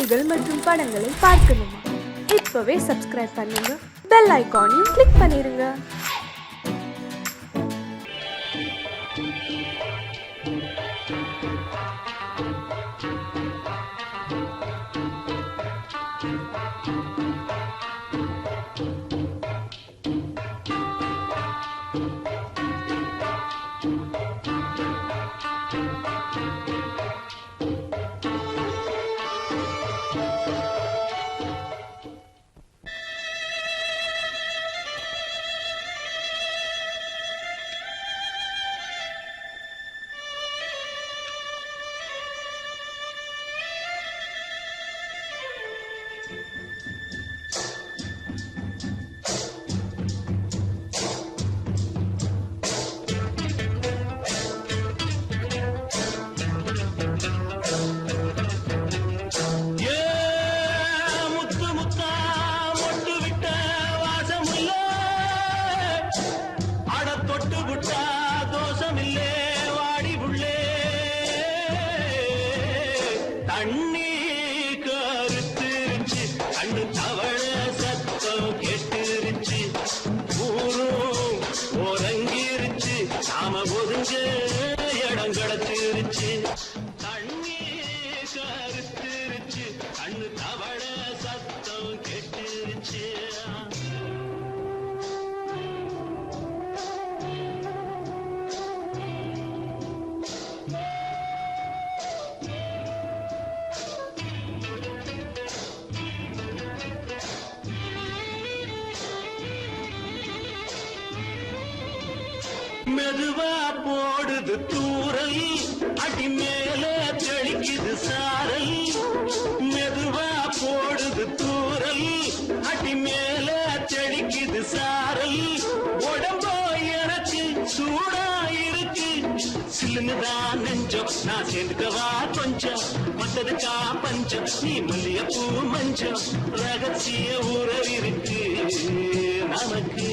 செய்திகள் மற்றும் படங்களை பார்க்கணுமா? இப்பவே சப்ஸ்கிரைப் பண்ணுங்க, பெல் ஐகானையும் கிளிக் பண்ணிருங்க. தண்ணி கருத்துருச்சு, கண்ணு தவள சத்தம் கெட்டுருச்சு, ஊரும் உறங்கிருச்சு, நாம ஒதுங்க இடம் கிடச்சிருச்சு. தண்ணி கருத்துருச்சு, கண்ணு தவள சத்தம் கெட்டுருச்சு. மெதுவா போடுது தூரல், அடி மேல தெளிக்குது சாரல். மெதுவா போடுது தூரல், அடி மேல தெளிக்குது சாரல். உடம்போ எனக்கு சூடா இருக்கு, சில்லுதான் நெஞ்சம், நான் சேர்ந்துக்கவா கொஞ்சம், மத்ததுக்கா பஞ்சம், நீ மல்லிய பூ மஞ்சம். ரகசிய உறவிருக்கு நமக்கு.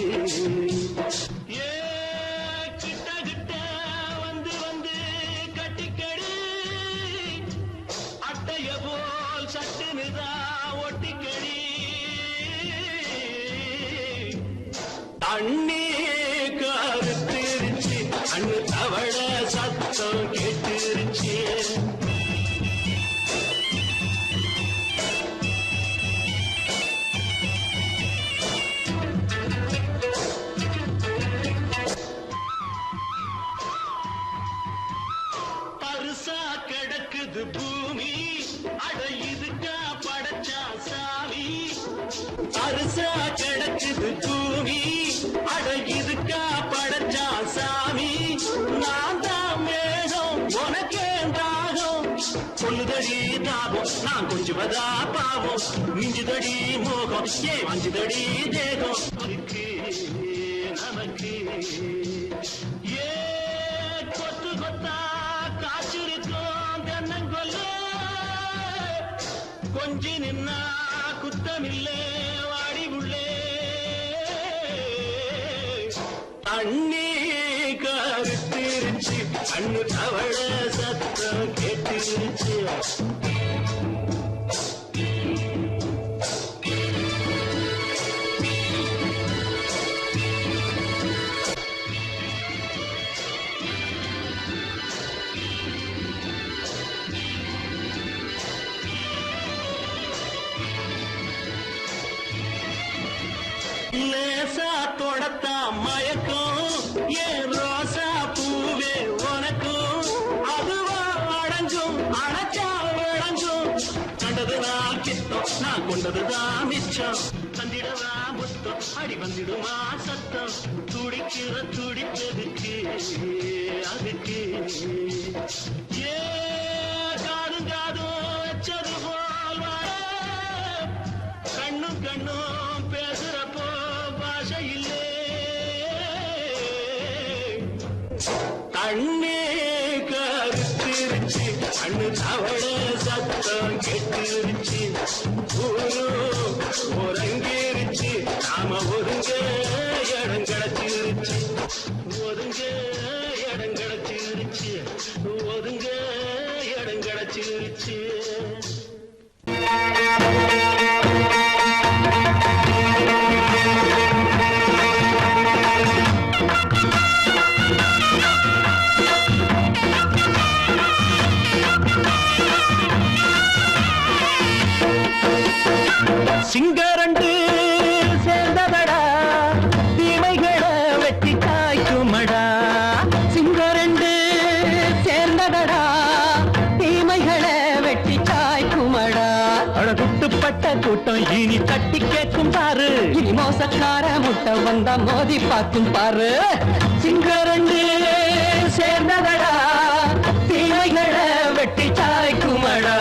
தண்ணி கருத்துருச்சு, கண்ணு தவள சத்தம் கெட்டுருச்சு. பருசா கிடக்குது பூமி, அட இதுக்கா படைச்சா சாமி. பருசா கிடக்குது பூமி, அட இதுக்கா படைச்சா சாமி. நான் தான் மேகம், உனக்கே தாகம், சொல்லுதடி தாபம், நான் கொஞ்சுவதா பாவம். மிஞ்சுதடி மோகம், ஏன் வஞ்சுதடி தேகம் இருக்கு நமக்கு. ஏ கொத்து கொத்தா காய்ச்சிருக்கும் தென்னங்கொல்ல, கொஞ்சி நின்னா குத்தமில்லே வாடி உள்ளே. தண்ணி கருத்திருச்சு, கண்ணு தவள சத்தம் கேட்டுருச்சு. லேசா தொடத்தா மயக்கம், ஏன் ரோசா பூவே உனக்கும். அதுவா அடைஞ்சும் அடைச்சா விளைஞ்சும், கண்டது நான் கித்தம், நான் கொண்டதுதான் மிச்சம். தந்திடவா முத்தம், அடி வந்திடுமா சத்தம், துடிக்கிற துடிப்பதுக்கு அதுக்கு. ஏ காதும் காதும் வச்சது போல் வர, கண்ணும் கண்ணும் பேசுறப்போ பாஷை இல்லே. தண்ணி கருத்திருச்சு, கண்ணு தவள சத்தம் கெட்டுருச்சு, ஊரும் உறங்கிருச்சு, நாம ஒதுங்க இடம் கிடச்சிருச்சு. ஒதுங்க இடம் கிடச்சிருச்சு, ஒதுங்க இடம் கிடச்சிருச்சு. சிங்கரண்டு சேர்ந்ததடா தீமைகளை வெட்டி காய்க்குமடா. சிங்கரண்டு சேர்ந்ததடா தீமைகளை வெட்டி சாய்க்குமடா. அழகுட்டுப்பட்ட கூட்டம் இனி தட்டி கேட்கும் பாரு. இனி மோசக்கார முட்டை வந்தா மோதி பார்க்கும் பாரு. சிங்கரண்டு சேர்ந்ததடா தீமைகளை வெட்டி சாய்க்குமடா.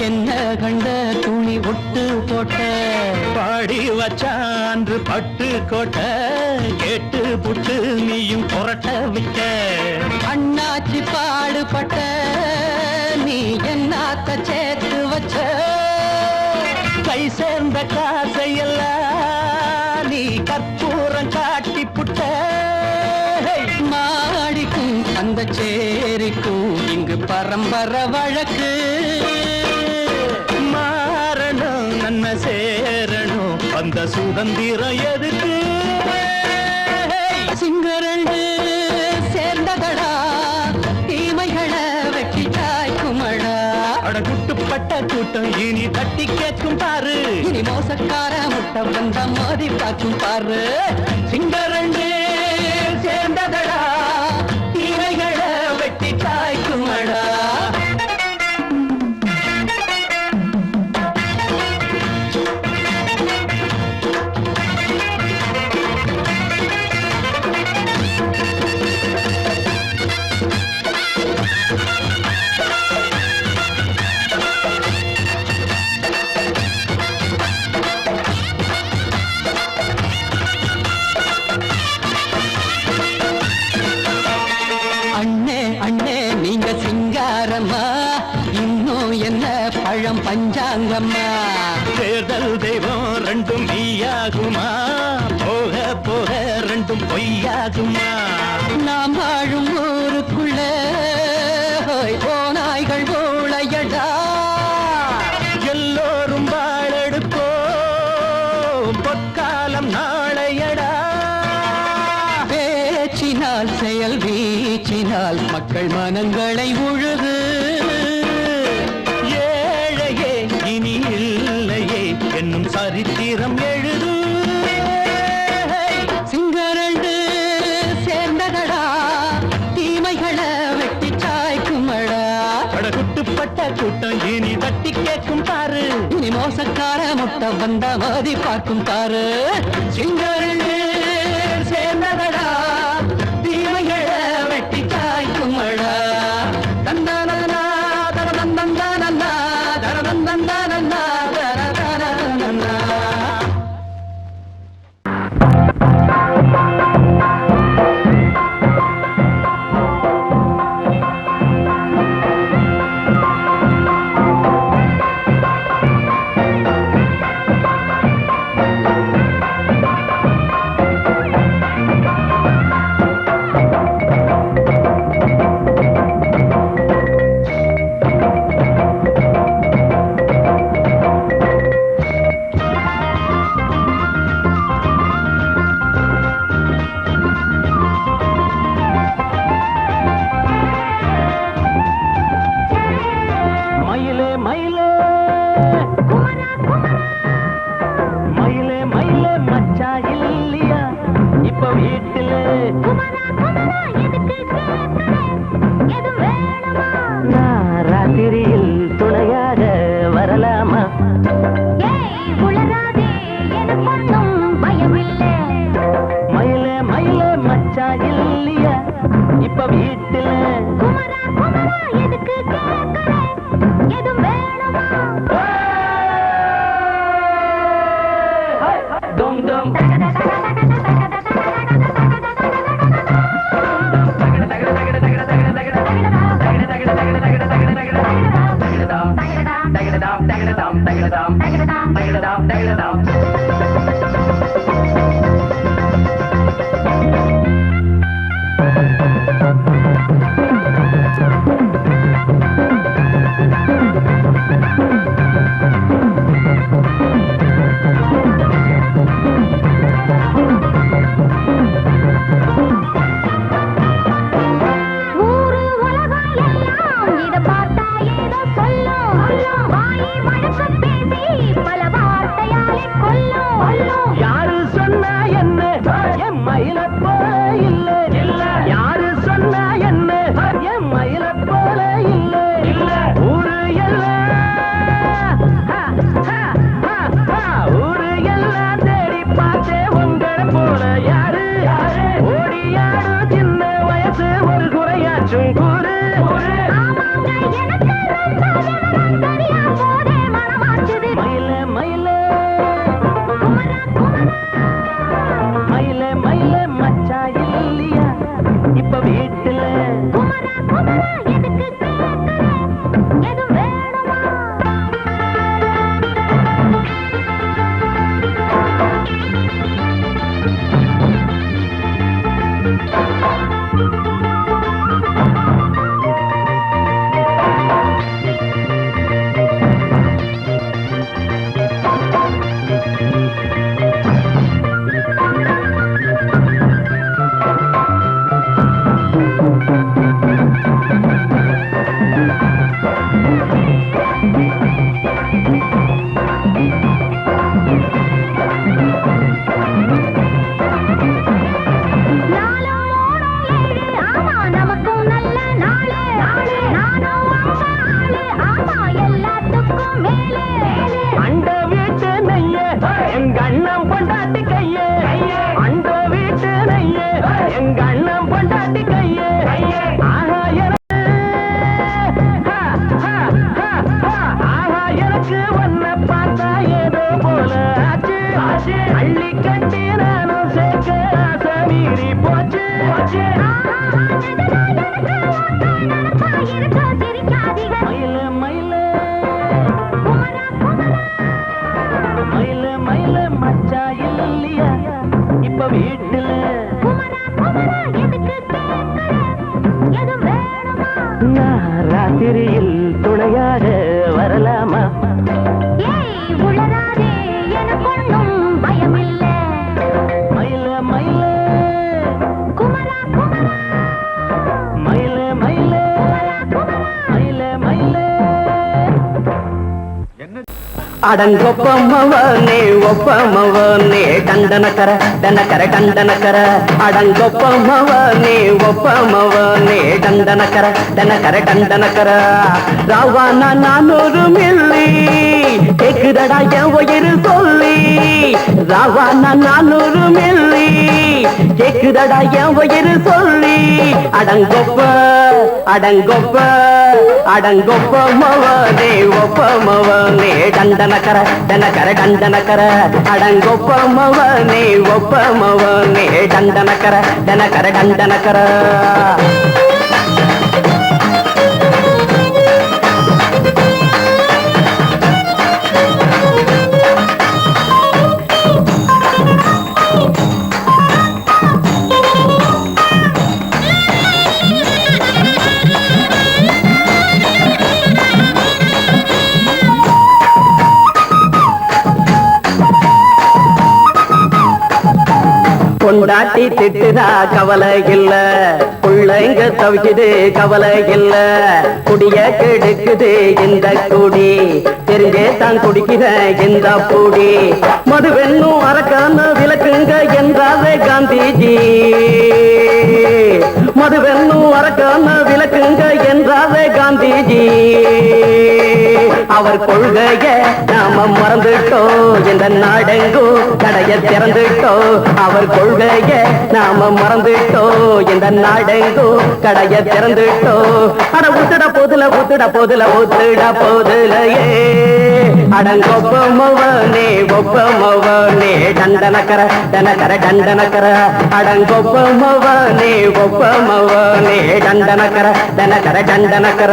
என்ன கண்ட துணி ஒட்டு போட்ட பாடி வச்சான்று பட்டு கோட்ட கேட்டு புட்டு நீயும் புரட்ட விட்ட. அண்ணாச்சி பாடுபட்ட நீ என்னாத்த சேர்த்து வச்ச. கை சேர்ந்த காசையெல்லாம் நீ கற்பூரம் காட்டி புட்ட. மாடிக்கும் அந்த சேரிக்கும் இங்கு பரம்பரை வழக்கு. மாறணும் நன்மை சேரணும் அந்த சுதந்திரம் எதுக்கு. சிங்கரண்டு சேர்ந்ததடா தீமைகளை வெட்டி சாய்க்குமடா. அடகுட்டுப்பட்ட கூட்டம் இனி தட்டி கேட்கும் பாரு. இனி மோசக்கார முட்டை வந்த மோதி பார்க்கும் பாரு. சிங்கரண்டு சேர்ந்ததடா தீமைகளை வெட்டி சாய்க்குமடா. பழம் பஞ்சாங்கம்மா. தேர்தல் தெய்வம் ரெண்டும் மெய்யாகுமா போக போக ரெண்டும் பொய்யாகுமா. நாம் வாழும் ஊருக்குள்ள ஓநாய்கள் ஊழையடா. எல்லோரும் வாழெடுப்போ பொற்காலம் நாளையடா. பேச்சினால் செயல் வீச்சினால் மக்கள் மனங்களை உழுது. என்னும் சரித்திரம் எழுது. சிங்கரண்டு சேர்ந்ததடா தீமைகளை வெட்டி சாய்க்குமடா. அடகுட்டுப்பட்ட கூட்டம் இனி தட்டி கேட்கும் பாரு. இனி மோசக்கார முட்டை வந்த மோதி பார்க்கும் பாரு. சிங்கரண்டு சேர்ந்ததடா தீமைகளை வெட்டி சாய்க்குமடா. தந்தானா தரதந்தந்தானா தரதந்தந்தானா. ராத்திரியில் துணையாக வரலாமா? மயிலே மயிலே மச்சா இல்லையா இப்ப வீட்டுல? Dum dum. இல்ல ஊரு எல்லாம் ஊரு எல்லாம் தேடி பார்த்தே உங்களை போல யாரு ஓடியாடு சின்ன வயசு ஒரு குறையாச்சும் கூறு மயில மயில மயில மயில மச்சா இல்லையா இப்ப வீட்டுல அண்ட வீட்டு நெய்ய எங்க அண்ணன் பொண்டாட்டி கையே அண்ட வீட்டு நெய்ய எங்க அண்ணன் பொண்டாட்டி கையே ஆஹா எனக்கு ஒன்ன பார்த்தா ஏதோ போல ஆச்சு அள்ளி கட்டி நானும் சேர்க்க ஆசை மீறி போச்சு மயில மயில மயில மயில மச்சா இல்லையா இப்ப வீட்டுல நான் ராத்திரியில் துணையாக வரலாமா மயில மயில மயில மயில மயில மயில அடங்கொப்பமவனே ஒப்பமவனே டண்டனக்கர டனக்கர டண்டனக்கர அடங்கொப்பமவனே ஒப்பமவனே டண்டனக்கர டனக்கர டண்டனக்கர ராவானா 400 மில்லி கேக்குதடா என் உயிர் சொல்லி ராவானா 400 மில்லி கேக்குதடா என் உயிர் சொல்லி அடங்கொப்ப அடங்கொப்ப அடங்கொப்பமவனே ஒப்பமவனே டண்டனக்கர டனக்கர டண்டனக்கர அடங்கொப்பமவனே ஒப்பமவனே டண்டனக்கர டனக்கர டண்டனக்கர பொண்டாட்டி திட்டுதா கவலை இல்ல புள்ளைங்க தவிக்குது கவலை இல்ல குடிய கெடுக்குது இந்த குடி தெரிஞ்சே தான் குடிக்கிற இந்த பூடி மதுவென்னும் அரக்கான விளக்குங்க என்றாரே காந்திஜி மதுவென்னும் அரக்கான விளக்குங்க என்றாரே காந்திஜி அவர் கொள்கைய நாம மறந்துட்டோம் இந்த நாடெங்கும் கடைய திறந்துட்டோம் அவர் கொள்கைய நாம மறந்துட்டோம் இந்த நாடெங்கும் கடைய திறந்துட்டோம் அட ஊத்துட போதுல ஊத்துட போதுல ஊத்துட போதுலையே அடங்கொப்பமவனே ஒப்பமவனே டண்டனக்கர டனக்கர டண்டனக்கர அடங்கொப்பமவனே ஒப்பமவனே டண்டனக்கர டனக்கர டண்டனக்கர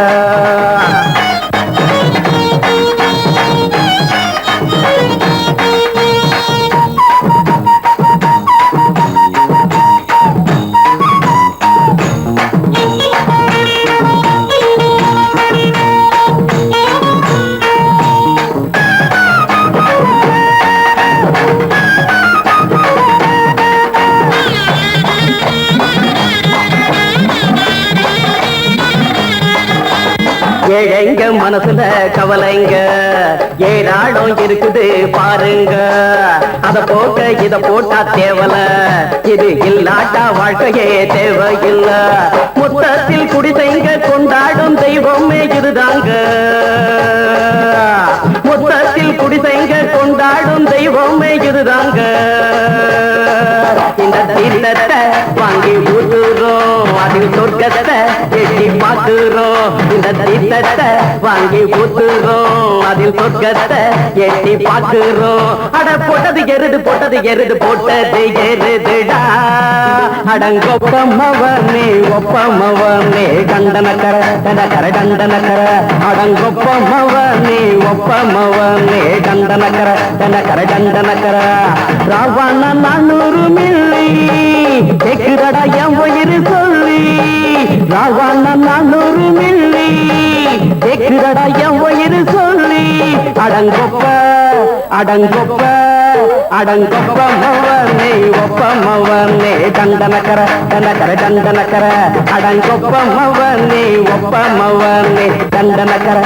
ஏழைங்க மனசுல கவலைங்க ஏராளம் இருக்குது பாருங்க அத போக்க இத போட்டா தேவல இது இல்லாட்டா வாழ்க்கையே தேவையில்ல மொத்தத்தில் குடிசைங்க கொண்டாடும் தெய்வம் இதுதாங்க மொத்தத்தில் குடிசைங்க கொண்டாடும் தெய்வமே இதுதாங்க இந்த தீர்த்தத்தை வாங்கி ஊத்துறோம் அதில் சொர்க்கத்தை எட்டி பார்க்கிறோம் இந்த தீர்த்தத்தை வாங்கி ஊத்துறோம் அதில் சொர்க்கத்தை எட்டி பார்க்கிறோம் அட போட்டது எருது போட்டது எருதுடா அடங்கொப்பமவனே ஒப்பமவனே கண்டனக்கர டண்டனக்கர அடங்கொப்பமவனே ஒப்பமவனே கண்டனக்கர டண்டனக்கர ராவண 400 மில்லி கேக்குதடா என் உயிர் சொல்லி ராவண 400 மில்லி கேக்குதடா என் உயிர் சொல்லி அடங்கொப்பமவனே ஒப்பமவனே டண்டனக்கர டண்டனக்கர அடங்கொப்பமவனே ஒப்பமவனே டண்டனக்கர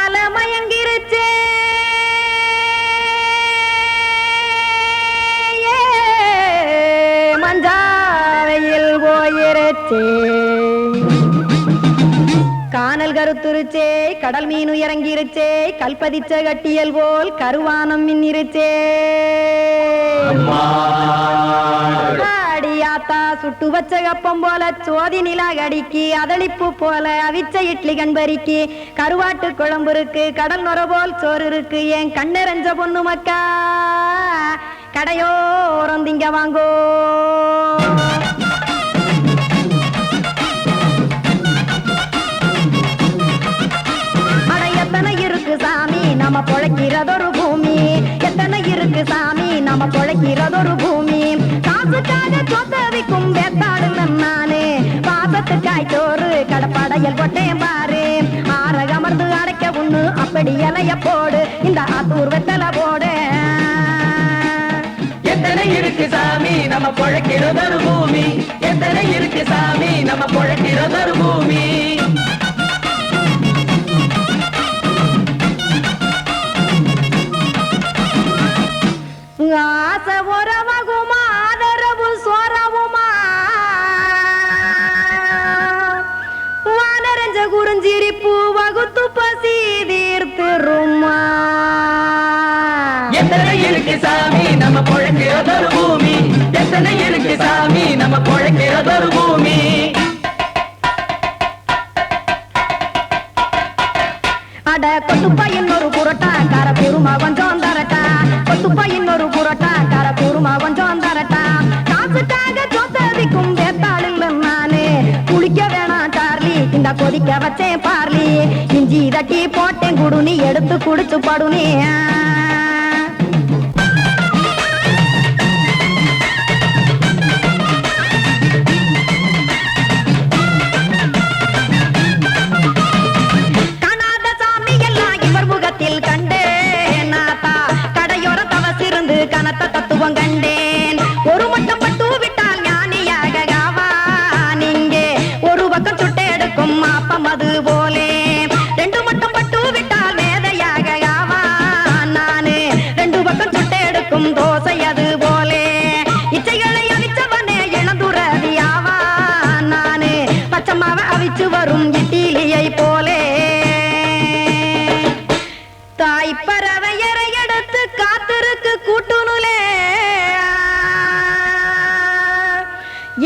அலமயங்கிருச்சே மஞ்சாவையில் போயிருச்சே கானல் கருத்துருச்சே கடல் மீன் இறங்கிருச்சே கல்பதிச்ச கட்டியல் போல் கருவானம் மின்னிருச்சே அடியாத்தா சுட்டு வச்ச கப்பம் போல சோதி நிலா கடிக்கு அதளிப்பு போல அவிச்ச இட்லி கண்பறிக்கு கருவாட்டு குழம்பு இருக்கு கடல் நுர போல் சோறு இருக்கு என் கண்ணெரஞ்ச பொண்ணு மக்கா கடையோரம் திங்க வாங்கோ நம்ம பொழைக்கிறதொரு பூமி எத்தனை இருக்கு சாமி நம்ம பொழைக்கிறதொரு பூமி காசுக்காக சொத்தவிக்கும் வேத்தாடுல நானே பாசத்துக்காய் சோறு கடப்படையல் போட்டேன் பாரு ஆரகமர்ந்து அடைக்க ஒண்ணு அப்படி இலைய போடு இந்த ஆத்தூர் வெத்தலை போடு எத்தனை இருக்கு சாமி நம்ம பொழைக்கிறதொரு பூமி எத்தனை இருக்கு சாமி நம்ம பொழைக்கிறதொரு பூமி ஆசை உறவகுமா ஆதரவு சோறவுமா வானரஞ்ச குறிஞ்சிரிப்பு வகுத்து பசி தீர்த்துருமா எத்தனை இருக்கு சாமி நம்ம பொழைக்கிறதொரு பூமி எத்தனை இருக்கு சாமி நம்ம பொழைக்கிறதொரு பூமி அட கொத்துப்பா இன்னொரு புரோட்டா கார பெருமா கொஞ்சம் தரட்டா கொத்துப்பா இன்னொரு புரோட்டா கார பெருமா கொஞ்சம் தரட்டா காசுக்காக சொத்ததிக்கும் வேத்தாளில் நானே குளிக்க வேணாம் சார்லி இந்த கொதிக்க வச்சேன் பார்லி இஞ்சி தட்டி போட்டேன் குடுனி எடுத்து குடிச்சு படுனி கனத்த தத்துவம் கண்டேன் ஒரு மட்டும் பட்டு விட்டால் ஞானியாக நீங்கே ஒரு பக்கம் சுட்டு எடுக்கும் மாப்பம் அது போலே ரெண்டு மட்டும் பட்டு விட்டால் மேதையாக நானு ரெண்டு பக்கம் சுட்டு எடுக்கும் தோசை அது போலே இச்சைகளை அவிச்சவனே இளந்துறவி நானு பச்சமாவ அவிச்சு வரும் இட்டிலியை போலே தாய்ப்பறவையரை எடுத்து காத்திருக்கு கூட்டுனுலே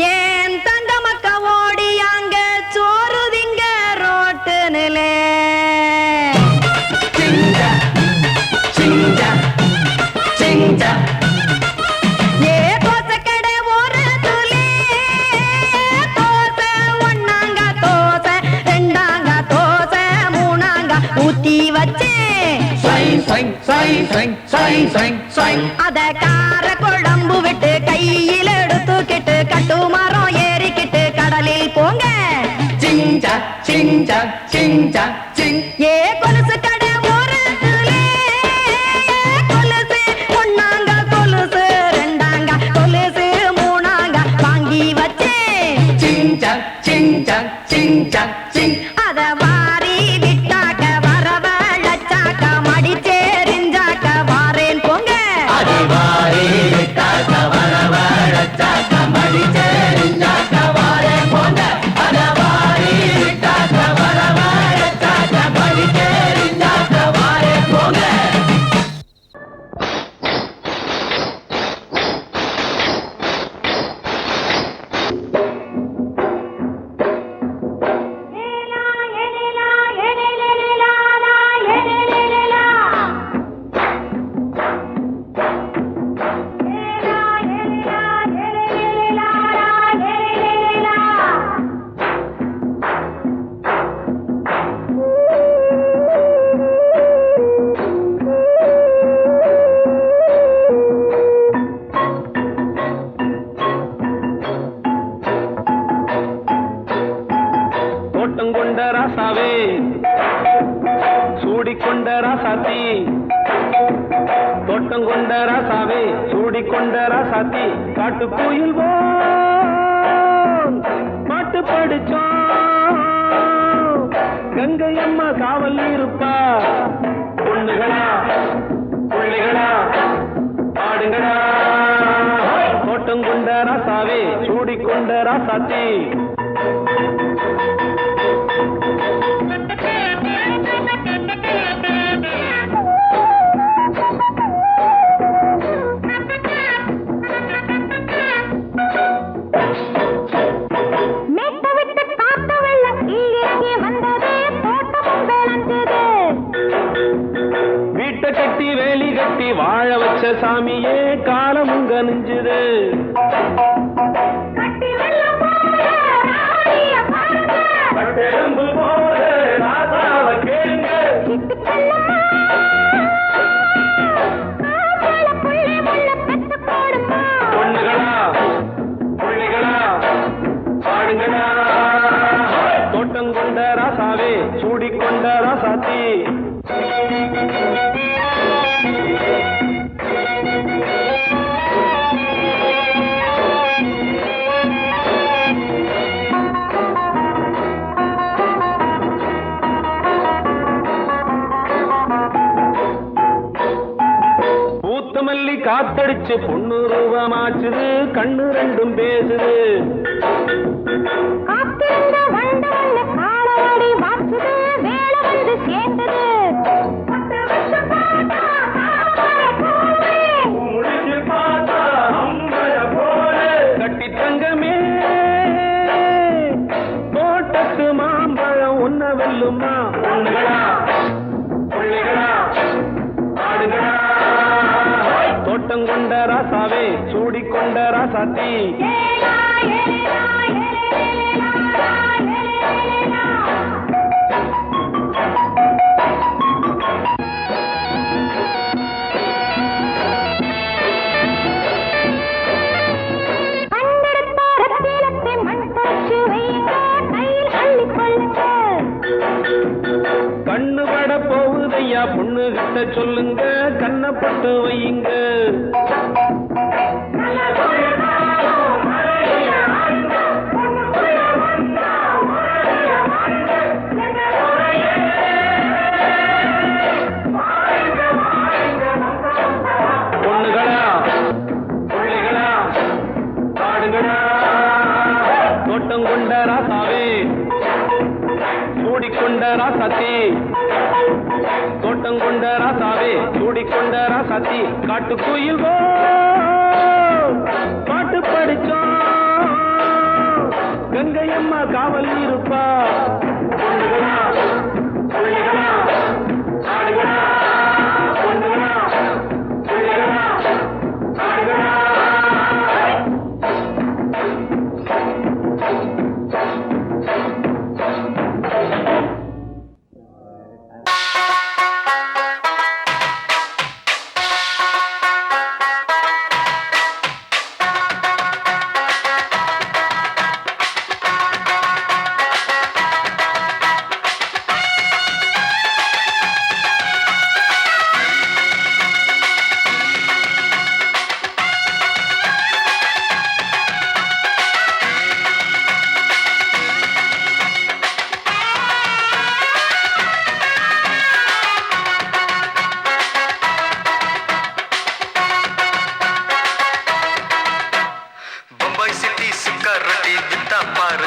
ஏன் தங்க மக்க ஓடி அங்க சோறுதிங்க ரோட்டு நிலே ஏ தோசைக்கடை ஓரத்துலே தோசை ஒன்னாங்க தோசை ரெண்டாங்க தோசை மூணாங்க ஊத்தி வச்சே அத கார குழம்பு விட்டு கையில் எடுத்துக்கிட்டு கட்டு மரம் ஏறிக்கிட்டு கடலில் போங்க ஏ கொலுசு கடை ஓரத்துலே கொலுசு ஒன்னாங்க கொலுசு ரெண்டாங்க கொலுசு மூணாங்க வாங்கி வச்சே அத வாரி விட்டாக்க வரவழைச்சாக்க மடிச்சேரிஞ்சாக்க வாரேன் போங்க மடிச்சேரிஞ்சாக்க வாரேன் போங்க தோட்டங்கொண்ட ராசாவே சூடிக்கொண்ட ராசாத்தி தோட்டங்கொண்ட ராசாவே சூடிக்கொண்ட ராசாத்தி காட்டுக்குயில் பாட்டு படிச்சோம் கங்கை அம்மா காவல் இருப்பா பொண்ணுகளா புள்ளிகளா ஆடுங்களா தோட்டங்கொண்ட ராசாவே சூடிக்கொண்ட ராசாத்தி வீட்டை கட்டி வேலி கட்டி வாழ வச்ச சாமியே காலமுங்க நெஞ்சுது பொண்ணுகளா புள்ளிகளா பாடுங்களா தோட்டங்கொண்ட ராசாவே சூடிக்கொண்ட ராசாத்தி பூத்தமல்லி காத்தடிச்சு பொண்ணு ரூபமாச்சுது கண்ணு ரெண்டும் பேசுது கட்டி தங்கமே தோட்டத்து மாம்பழம் உன்ன வெல்லுமா பொண்ணுகளா புள்ளிகளா ஆடுகளா தோட்டங்கொண்ட ராசாவே சூடிக்கொண்ட ராசாத்தி கண்ணு பட போகுதையா பொண்ணு கிட்ட சொல்லுங்க கண்ணப்பட்டு வையுங்க பொண்ணுகளா புள்ளிகளா ஆடுகளா தோட்டங்கொண்ட ராசாவே சூடிக்கொண்ட ராசாத்தி தோட்டங்கொண்ட ராசாவே சூடிக்கொண்ட ராசாத்தி காட்டுக்குயில் பாட்டு படிச்சோம் கங்கை அம்மா காவல் இருப்பா பொண்ணுகளா புள்ளிகளா ஆடுகளா பொண்ணுகளா புள்ளிகளா ஆடுகளா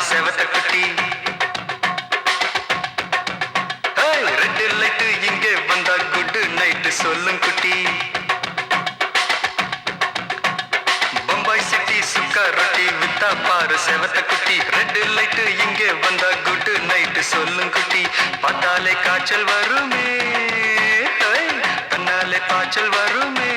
செவத்த குட்டி ரெட் லைட் இங்கே வந்தா குட் நைட் சொல்லும் குட்டி பம்பாய் சிட்டி சுக்கா ரொட்டி வித்தா பாரு செவத்த குட்டி ரெட் லைட் இங்கே வந்தா குட் நைட் சொல்லும் குட்டி பார்த்தாலே காய்ச்சல் வருமே தன்னாலே பாய்ச்சல் வருமே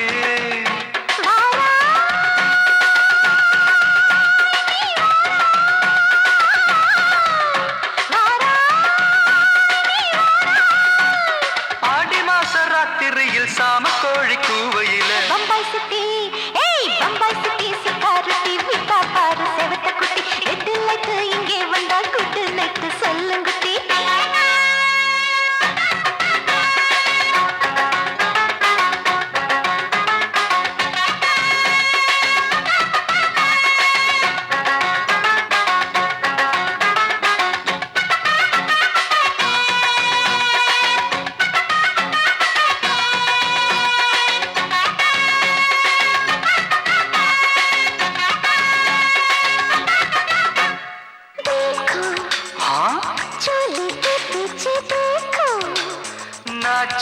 சாம கோழி கூவையில பம்பாய் சிட்டி பம்பாய் சிட்டி சிக்காரத்தி விட்டா பாரு செவத்த குட்டி ரெட் லைட் இங்கே வந்தா குட் நைட் சொல்லுங்குட்டி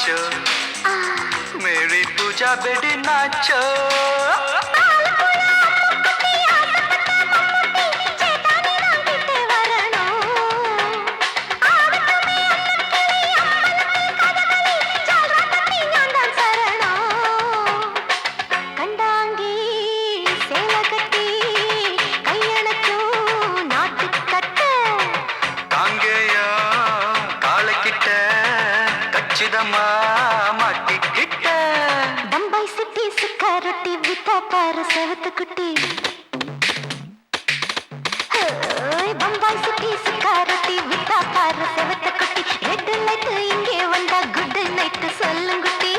नाचो मेरी पूजा बेटी नाचो बम्बई सिटी सुक्का रोटी बिता पार सेवत कुटी बम्बई सिटी सुक्का रोटी बिता पार सेवत कुटी रेड लाइट इंगे वंदा गुड नाइट सोल्लुंगुटी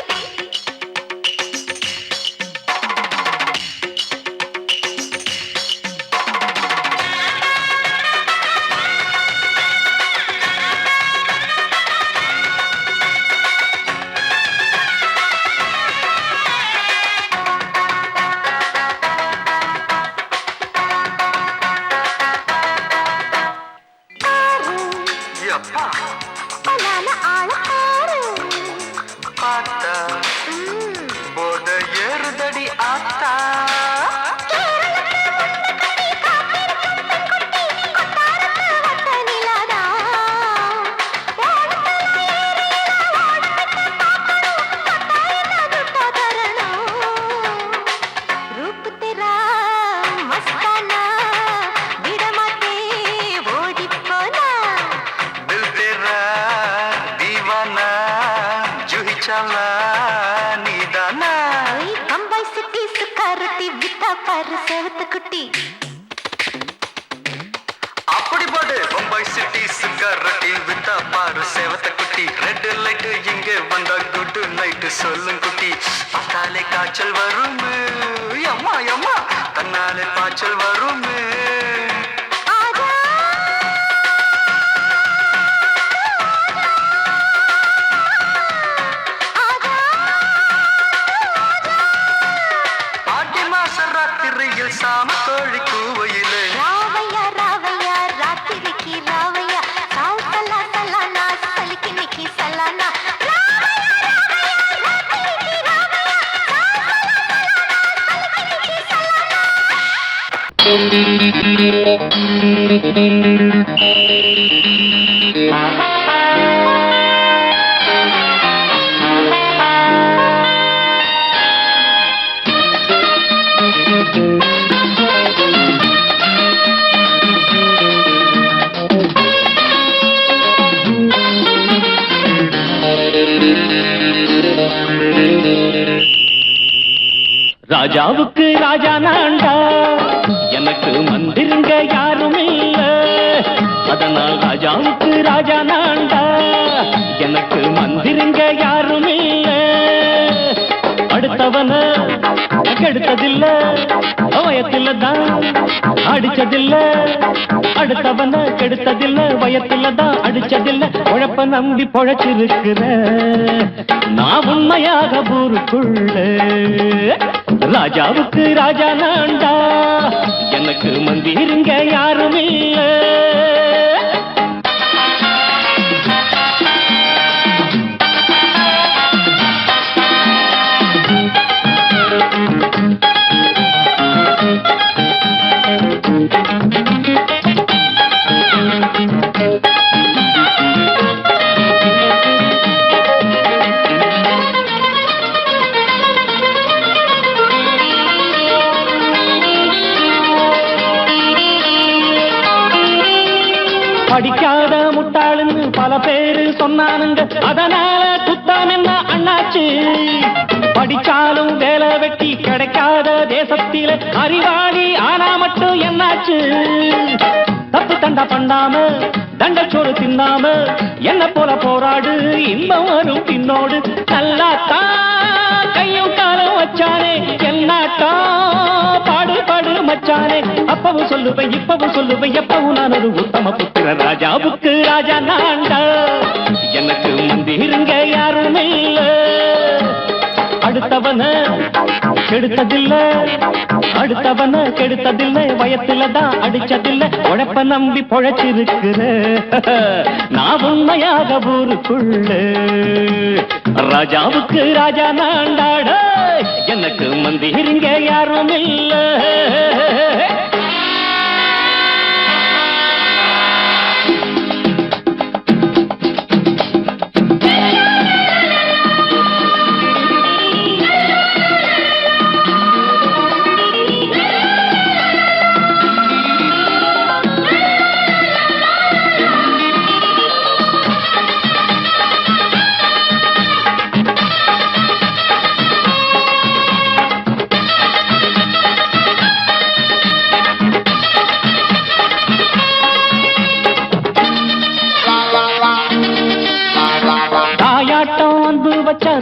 அப்படி போடு பம்பாய் சிட்டி சிகரெட்டி வித்தா பாரு சேவத்த குட்டி ரெட் லைட் இங்கே வந்தா குட் நைட் சொல்லும் குட்டி பார்த்தாலே காய்ச்சல் வரும் அம்மா அம்மா தன்னாலே பாய்ச்சல் வரும் ஆடி மாச ராத்திரியில் சாம கோழி கூவையிலே ராவையா ராவையா ராத்திரிக்கு ராவையா சாவ் சலா சலானா சலிக்கு நிக்கி சலானா ராஜாவுக்கு ராஜா நான்டா எனக்கு மந்திருங்க யாரும் இல்ல அதனால் ராஜாவுக்கு ராஜா நான்டா எனக்கு மந்திருங்க யாரும் இல்ல அடுத்தவன கெடுத்ததில்ல வயத்துல தான் அடிச்சதில்ல அடுத்தவன கெடுத்ததில்ல வயத்துல தான் அடிச்சதில்ல உழப்ப நம்பி பொழைச்சிருக்கிற நான் உண்மையாக ஊருக்குள்ள ராஜாவுக்கு ராஜா நான்டா எனக்கு மந்திருங்க யாரும் இல்ல படிக்காத முட்டாளுன்னு பல பேரு சொன்னானுங்க அதனால குத்தம் என்ன அண்ணாச்சு படிச்சாலும் வேலை வெட்டி கிடைக்காத தேசத்தில அறிவாளி ஆனா மட்டும் என்னாச்சு தப்பு தண்டா பண்ணாம தண்டச்சோறு தின்னாம என்ன போல போராடு இன்பம் வரும் பின்னோடு நல்லாத்தான் கையும் காலம் வச்சானே என்னாட்டா பாடு பாடு மச்சானே அப்பவும் சொல்லுவேன் இப்பவும் சொல்லுவேன் எப்பவும் நான் ஒரு உத்தம புத்திர ராஜாவுக்கு ராஜா நான்டா எனக்கு மந்திருங்க யாரும் இல்ல அடுத்தவன கெடுத்ததில்லை, அடுத்தவன கெடுத்ததில்லை, வயத்துல தான் அடிச்சதில்லை, உழைப்ப நம்பி பொழைச்சிருக்கிற நான் உண்மையாக ஊருக்குள்ள ராஜாவுக்கு ராஜா நாண்டாட எனக்கு மந்திரிங்க யாரும் இல்ல.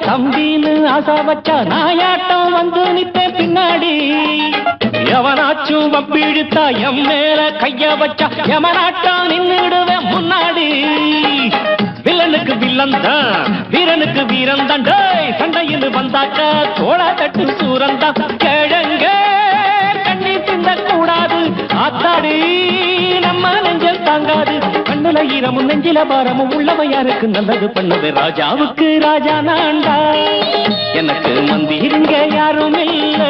தம்பின்னு ஆசா வச்சா நாயாட்டம் வந்து நிப்பேன் பின்னாடி. எவனாச்சும் வப்பிழுத்தா எம் மேல கைய வச்சா எவனாட்டம் நின்னுடுவேன் முன்னாடி. வில்லனுக்கு வில்லன் தான், வீரனுக்கு வீரன் தான். சண்டையில் வந்தாக்கா தோளா தட்டு சூரன் தான். கிழங்க கண்ணி திந்த கூடாது, ஆத்தாடி நம்ம நெஞ்சல் தாங்காது. கண்ணுல ஈரமும் நெஞ்சில பாரமும் உள்ளவன் யாருக்கு நல்லது பண்ணது. ராஜாவுக்கு ராஜா நான்டா, எனக்கு மந்திருங்க யாரும் இல்ல.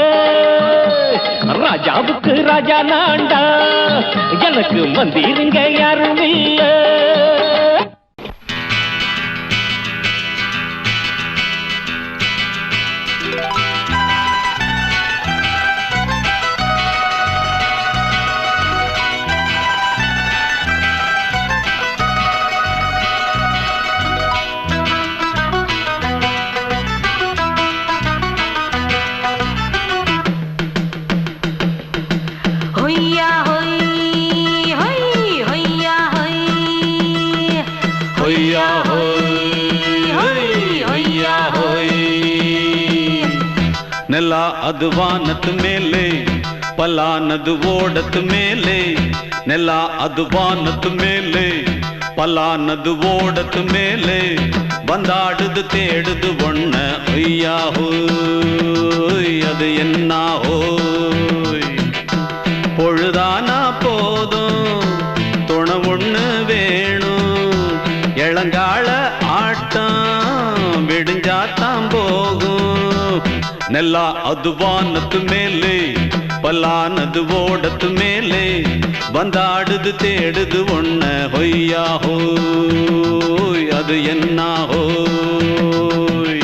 ராஜாவுக்கு ராஜா நான்டா, எனக்கு மந்திருங்க யாரும் இல்ல. ನೆಲ ಅದು ವಾನದ ಮೇಲೆ, ಪಲಾನದು ಓಡದ ಮೇಲೆ. ನೆಲ ಅದು ವಾನದ ಮೇಲೆ, ಪಲಾನದು ಓಡದ ಮೇಲೆ. ಬಂದಾಡುದು தேடுது ஒண்ண ஒய்யா ஹோய், அது என்ன ஹோய். பொழுதானா போதும் துணை ஒண்ணு வேணும். இளங்கால ஆட்டம் விடிஞ்சாத்தான் போகும். ನೆಲ ಅದು ವಾನದ ಮೇಲೆ, ಪಲಾನದು ಓಡದ ಮೇಲೆ. ಬಂದಾಡುದು தேடுது ஒண்ண ಹೊಯ್ಯಾ ஹோய், அது என்ன ஹோய்.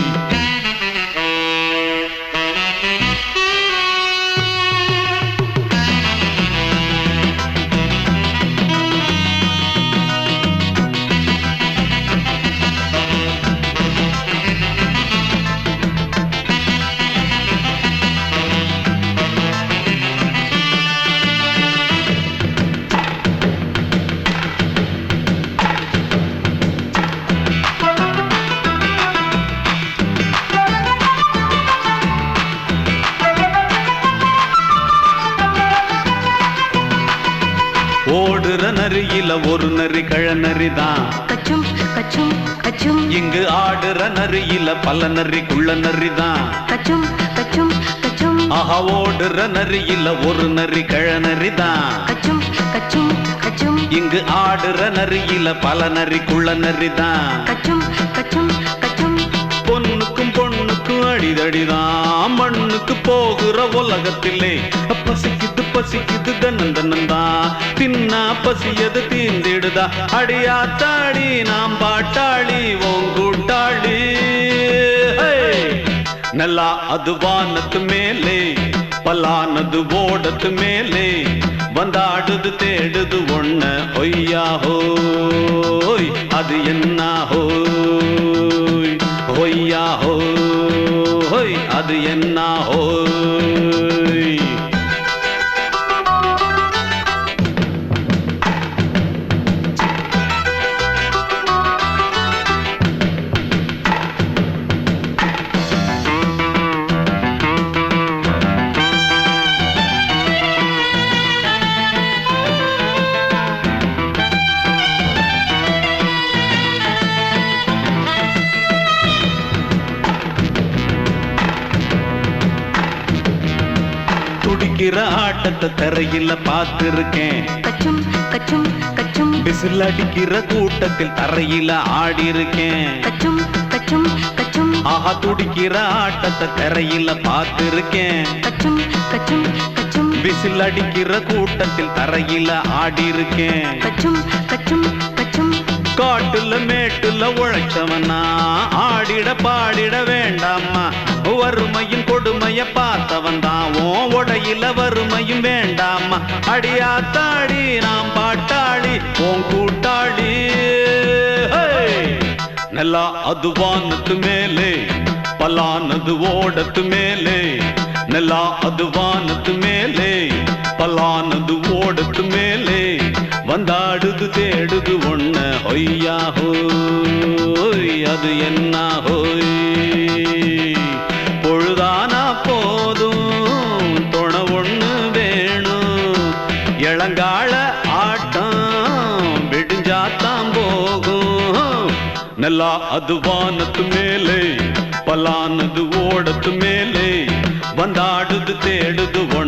ஓடுற நரியில ஒரு நரி கழநரிதான். கச்சும் கச்சும் கச்சும். இங்கு ஆடுற நரியில பல நரி குள்ள நரிதான். கச்சும் கச்சும் கச்சும். ஆஹா, ஓடுற நரியில ஒரு நரி கழநரிதான். கச்சும் கச்சும் கச்சும். இங்கு ஆடுற நரியில பல நரி குள்ள நரிதான். கச்சும் கச்சும் கச்சும். பொண்ணுக்கும் பொண்ணுக்கும் அடிதடிதான். மண்ணுக்கு போகிற உலகத்திலே பசிக்குது பசிக்குது தன்னந்தனந்தா. தின்னா பசியது தீந்திடுதா. அடியாத்தாடி நாம் பாட்டாளி ஓங்கூட்டாளி. ನೆಲ ಅದು ವಾನದ ಮೇಲೆ, ಪಲಾನದು ಓಡದ ಮೇಲೆ. ಬಂದಾಡುದು தேடுது ஒண்ண ஒய்யா ஹோய், அது என்ன ஹோய். ஒய்யா ஹோய், அது என்ன ஹோய். துடிக்கிற ஆட்டத்தை தரையில பார்த்திருக்கேன். கச்சும் கச்சும் கச்சும் விசில் அடிக்கிற கூட்டத்தில் தரையில ஆடி இருக்கேன். கச்சும் கச்சும் கச்சும் ஆஹா துடிக்கிற ஆட்டத்தை தரையில பார்த்திருக்கேன். கச்சும் கச்சும் கச்சும் விசில் அடிக்கிற கூட்டத்தில் தரையில ஆடி இருக்கேன். கச்சும் கச்சும் கச்சும் காட்டுல மேட்டுல உழைச்சவனா ஆடிட பாடிட வேண்டாமா. வறுமையும் கொடுமைய பார்த்தவன் தான் உன் உடையில வறுமையும் வேண்டாமா. அடியாத்தாடி நாம் பாட்டாளி உன் கூட்டாளி. நெல்லா அது வானத்து மேலே பலானது ஓடத்து மேலே. நெல்லா அது வானத்து மேலே பலானது ஓடத்து மேலே. வந்தாடுது தேடுது ஒண்ண ஹொய்யா ஹோய் அது என்ன ஹோய். பொழுதானா போதும் துணை ஒண்ணு வேணும். இளங்கால ஆட்டம் விடிஞ்சாத்தான் போகும். நெல்லா அது வானத்து மேலே பலானது ஓடத்து மேலே. வந்தாடுது தேடுது ஒண்ண